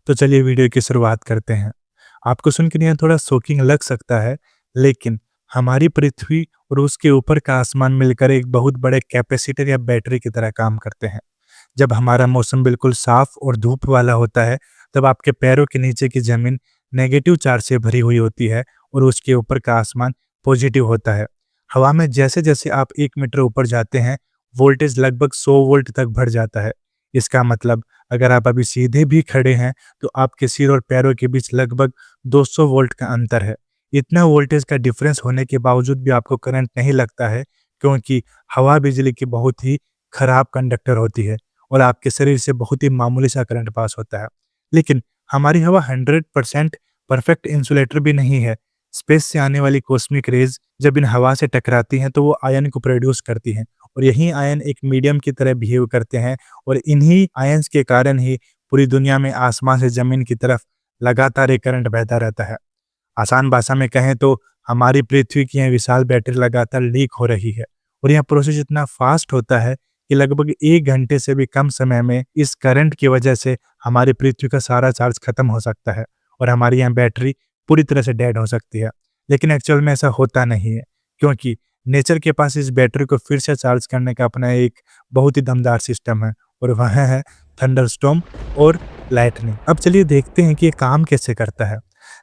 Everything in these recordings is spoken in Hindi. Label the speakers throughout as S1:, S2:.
S1: तो चलिए वीडियो की शुरुआत करते हैं। आपको सुन के यह थोड़ा शॉकिंग लग सकता है, लेकिन हमारी पृथ्वी और उसके ऊपर का आसमान मिलकर एक बहुत बड़े कैपेसिटर या बैटरी की तरह काम करते हैं। जब हमारा मौसम बिल्कुल साफ और धूप वाला होता है, तब आपके पैरों के नीचे की जमीन नेगेटिव चार्ज से भरी हुई होती है और उसके ऊपर का आसमान पॉजिटिव होता है। हवा में जैसे-जैसे आप 1 मीटर ऊपर जाते हैं, वोल्टेज लगभग 100 वोल्ट तक बढ़ जाता है। इसका मतलब अगर आप अभी सीधे भी खड़े हैं, तो आपके सिर और पैरों के बीच लगभग 200 वोल्ट का अंतर है। इतना वोल्टेज का डिफरेंस होने के बावजूद भी आपको करंट नहीं लगता है, क्योंकि हवा बिजली की बहुत ही खराब कंडक्टर होती है और आपके शरीर से बहुत ही मामूली सा करंट पास होता है। लेकिन हमारी हवा 100% परफेक्ट इंसुलेटर भी नहीं है। स्पेस से आने वाली कॉस्मिक रेज जब इन हवा से टकराती हैं, तो वो आयन को प्रोड्यूस करती हैं और यही आयन एक मीडियम की तरह बिहेव करते हैं और इन्हीं आयंस के कारण ही पूरी दुनिया में आसमान से जमीन की तरफ लगातार एक करंट बहता रहता है। आसान भाषा में कहें तो हमारी पृथ्वी की यह विशाल बैटरी लगातार लीक हो रही है और यह प्रोसेस इतना फास्ट होता है कि लगभग 1 घंटे से भी कम समय में इस करंट की वजह से हमारी पृथ्वी का सारा चार्ज खत्म हो सकता है और हमारी यह बैटरी पूरी तरह से डेड हो सकती है। लेकिन एक्चुअल में ऐसा होता नहीं है, क्योंकि नेचर के पास इस बैटरी को फिर से चार्ज करने का अपना एक बहुत ही दमदार सिस्टम है और वह है थंडरस्टॉर्म और लाइटनिंग। अब चलिए देखते हैं कि ये काम कैसे करता है।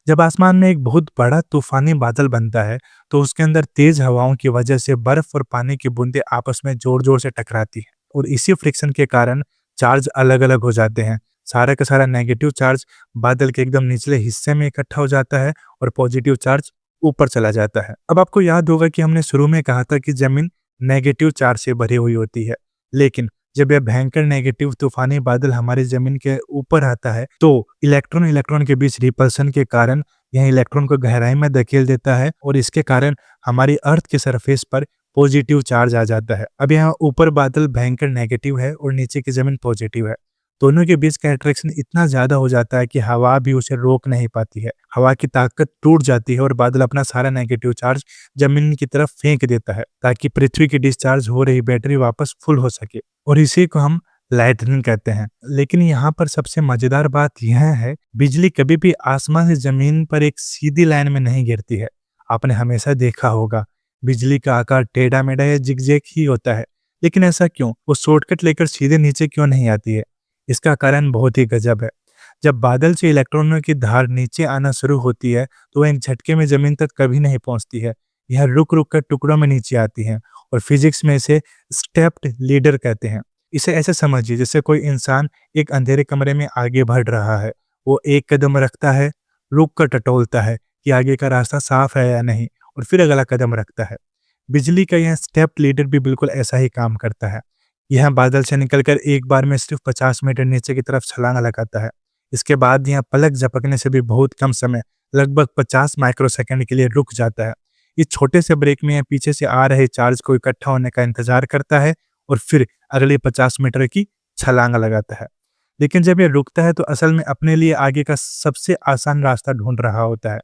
S1: जब आसमान में एक बहुत बड़ा तूफानी बादल बनता है, तो उसके अंदर तेज हवाओं की वजह से बर्फ और पानी की बूंदें आपस में जोर-जोर से टकराती हैं और इसी फ्रिक्शन के कारण चार्ज अलग-अलग हो जाते हैं। सारा का सारा नेगेटिव चार्ज बादल के एकदम निचले हिस्से में इकट्ठा हो जाता है और पॉजिटिव चार्ज ऊपर चला जाता है। अब आपको याद होगा कि हमने शुरू में कहा था कि जमीन नेगेटिव चार्ज से भरी हुई होती है, लेकिन जब यह भयंकर नेगेटिव तूफानी बादल हमारी जमीन के ऊपर आता है, तो इलेक्ट्रॉन इलेक्ट्रॉन के बीच रिपल्सन के कारण यह इलेक्ट्रॉन को गहराई में धकेल देता है और इसके कारण हमारी अर्थ के सरफेस पर पॉजिटिव चार्ज आ जाता है। अब यहाँ ऊपर बादल भयंकर नेगेटिव है और नीचे की जमीन पॉजिटिव है। दोनों के बीच का अट्रैक्शन इतना ज्यादा हो जाता है कि हवा भी उसे रोक नहीं पाती है। हवा की ताकत टूट जाती है और बादल अपना सारा नेगेटिव चार्ज जमीन की तरफ फेंक देता है, ताकि पृथ्वी की डिस्चार्ज हो रही बैटरी वापस फुल हो सके और इसी को हम लाइटनिंग कहते हैं। लेकिन यहाँ पर सबसे मजेदार बात यह है, बिजली कभी भी आसमान से जमीन पर एक सीधी लाइन में नहीं गिरती है। आपने हमेशा देखा होगा बिजली का आकार टेढ़ा मेढ़ा या जिगजैग ही होता है, लेकिन ऐसा क्यों? वो शॉर्टकट लेकर सीधे नीचे क्यों नहीं आती है? इसका कारण बहुत ही गजब है। जब बादल से इलेक्ट्रॉनों की धार नीचे आना शुरू होती है, तो वह एक झटके में जमीन तक कभी नहीं पहुंचती है। यह रुक रुक कर टुकड़ों में नीचे आती है और फिजिक्स में इसे स्टेप्ड लीडर कहते हैं। इसे ऐसे समझिए जैसे कोई इंसान एक अंधेरे कमरे में आगे बढ़ रहा है। वो एक कदम रखता है, रुक कर टटोलता है कि आगे का रास्ता साफ है या नहीं, और फिर अगला कदम रखता है। बिजली का यह स्टेप लीडर भी बिल्कुल ऐसा ही काम करता है। यह बादल से निकलकर एक बार में सिर्फ 50 मीटर नीचे की तरफ छलांग लगाता है। इसके बाद यह पलक झपकने से भी बहुत कम समय, लगभग 50 माइक्रोसेकंड के लिए रुक जाता है। इस छोटे से ब्रेक में यह पीछे से आ रहे चार्ज को इकट्ठा होने का इंतजार करता है और फिर अगले 50 मीटर की छलांग लगाता है। लेकिन जब यह रुकता है, तो असल में अपने लिए आगे का सबसे आसान रास्ता ढूंढ रहा होता है।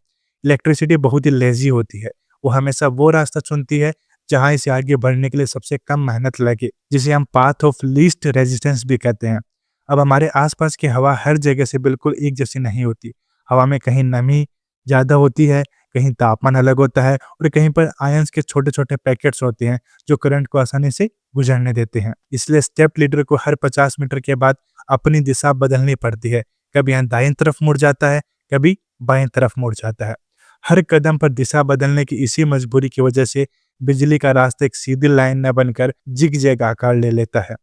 S1: इलेक्ट्रिसिटी बहुत ही लेजी होती है। वो हमेशा वो रास्ता चुनती है जहां इसे आगे बढ़ने के लिए सबसे कम मेहनत लगे, जिसे हम पाथ ऑफ लीस्ट रेजिस्टेंस भी कहते हैं। अब हमारे आसपास की हवा हर जगह से बिल्कुल एक जैसी नहीं होती। हवा में कहीं नमी ज्यादा होती है, कहीं तापमान अलग होता है और कहीं पर आयंस के छोटे छोटे पैकेट्स होते हैं जो करंट को आसानी से गुजरने देते हैं। इसलिए स्टेप लीडर को हर 50 मीटर के बाद अपनी दिशा बदलनी पड़ती है। कभी यहाँ दाईं तरफ मुड़ जाता है, कभी बाईं तरफ मुड़ जाता है। हर कदम पर दिशा बदलने की इसी मजबूरी की वजह से बिजली का रास्ता एक सीधी लाइन न बनकर जिगजैग आकार ले लेता है।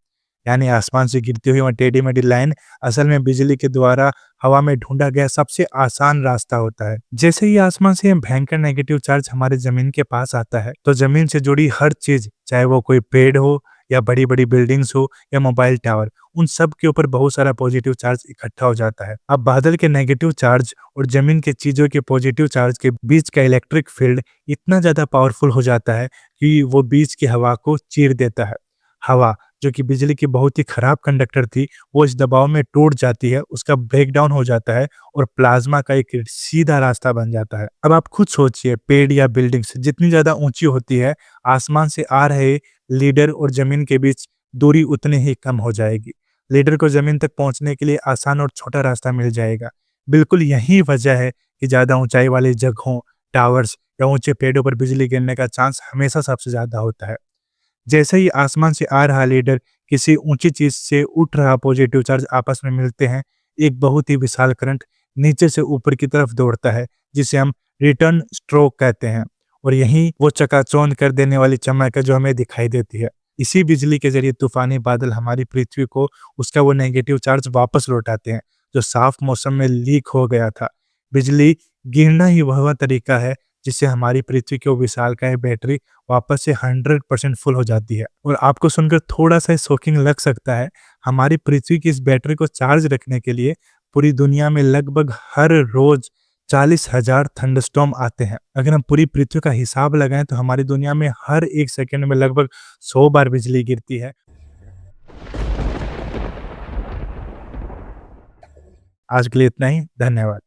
S1: यानी आसमान से गिरती हुई वह टेढ़ी मेढ़ी लाइन असल में बिजली के द्वारा हवा में ढूंढा गया सबसे आसान रास्ता होता है। जैसे ही आसमान से यह भयंकर नेगेटिव चार्ज हमारे जमीन के पास आता है, तो जमीन से जुड़ी हर चीज, चाहे वो कोई पेड़ हो या बड़ी बड़ी बिल्डिंग्स हो या मोबाइल टावर, उन सब के ऊपर बहुत सारा पॉजिटिव चार्ज इकट्ठा हो जाता है। अब बादल के नेगेटिव चार्ज और जमीन के चीजों के पॉजिटिव चार्ज के बीच का इलेक्ट्रिक फील्ड इतना ज्यादा पावरफुल हो जाता है कि वो बीच की हवा को चीर देता है। हवा, जो कि बिजली की बहुत ही खराब कंडक्टर थी, वो इस दबाव में टूट जाती है, उसका ब्रेकडाउन हो जाता है और प्लाज्मा का एक सीधा रास्ता बन जाता है। अब आप खुद सोचिए, पेड़ या बिल्डिंग्स जितनी ज्यादा ऊंची होती है, आसमान से आ रहे लीडर और जमीन के बीच दूरी उतनी ही कम हो जाएगी। लीडर को ज़मीन तक पहुँचने के लिए आसान और छोटा रास्ता मिल जाएगा। बिल्कुल यही वजह है कि ज़्यादा ऊँचाई वाली जगहों, टावर्स या ऊँचे पेड़ों पर बिजली गिरने का चांस हमेशा सबसे ज़्यादा होता है। जैसे ही आसमान से आ रहा लीडर किसी ऊंची चीज से उठ रहा पॉजिटिव चार्ज आपस में मिलते हैं, एक बहुत ही विशाल करंट नीचे से ऊपर की तरफ दौड़ता है, जिसे हम रिटर्न स्ट्रोक कहते हैं। और यही वो चकाचौंध कर देने वाली चमक है जो हमें दिखाई देती है। इसी बिजली के जरिए तूफानी बादल हमारी पृथ्वी को उसका वो नेगेटिव चार्ज वापस लौटाते हैं जो साफ मौसम में लीक हो गया था। बिजली गिरना ही वह तरीका है जिससे हमारी पृथ्वी की वो विशालकाय बैटरी वापस से 100% फुल हो जाती है। और आपको सुनकर थोड़ा-सा शॉकिंग लग सकता है, हमारी पृथ्वी की इस बैटरी को चार्ज रखने के लिए पूरी दुनिया में लगभग हर रोज़ 40,000 थंडरस्टॉर्म आते हैं। अगर हम पूरी पृथ्वी का हिसाब लगाएँ तो हमारी दुनिया में हर 1 सेकंड में लगभग 100 बार बिजली गिरती है। आज के लिए इतना ही, धन्यवाद।